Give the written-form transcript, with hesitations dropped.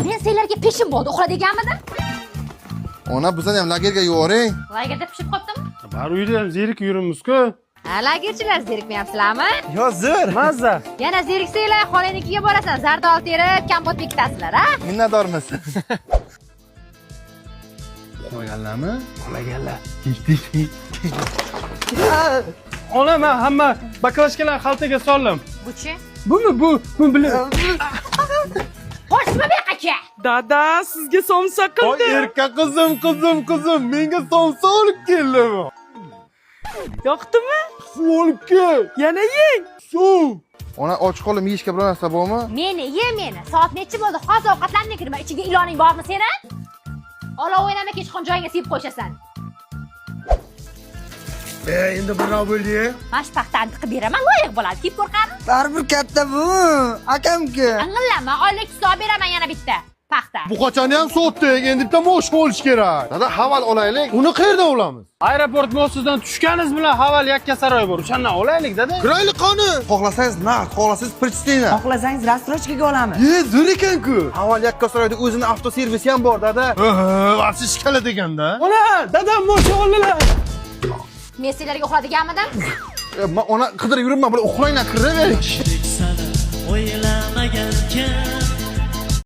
Men senlarga peshim bo'ldi, uxladiganmidim? Ona bizani ham lagerga yuboring. Lagerda pishib qolibdimi? Bar uyda ham zerik yuribmiz-ku. Ha, lagerchilar zerikmayapsizlarmi? Yo, zo'r. Mazza. Yana zeriksanglar, xolanikiga borasan, zardol terib, kompot bekitasizlar, ha? Minnatdormiz. Qo'yganlarmi? Qolaganlar. Ona, men hamma baklashkalarni xaltaga soldim. Buchi? Bu bilan. Qo'shma beqacha. Dada, sizga somsa Voy qildi. erka qizim, menga somsa olib keldimi? Yoqdimi? Suv olib kel. Yana yeng. Suv. Ona och qolib yeyishga biror narsa bormi? Meni, ye meni. Soat necha bo'ldi? Hozir ovqatlanmay kirma. Ichiga iloning bormi seni? Olov o'ynama, kechqurun joyingga sepib qo'yshasan. Endi birov bo'ldi. Mash paxtani tiqib beraman, loyiq bo'ladi. Kip qo'rqadi. Baribir katta bu. Akamga. Ang'illama, oylik hisob beraman yana bitta. Paxta. Bu qachonni ham sotdik, endi bitta mosh bo'lish kerak. Dada, haval olaylik. Uni qayerdan olamiz? Aeroport mostidan tushganingiz bilan Haval yakkasaroy bor. O'shandan olaylik, dada. Kiraylik qani. Xohlasangiz naqd, xohlasangiz prechtina. Xohlasangiz rastrojkaga olamiz. Ye, zo'r ekan-ku. Haval yakkasaroyda o'zini avtoservisi ham bor, dada. Vasi shikala deganda. Ona, dadam mosh oldilar. Men senlarga uxladiganmidim? Ona qidirib yuribman, bular uxlayna kiravering. Sana o'ylamagan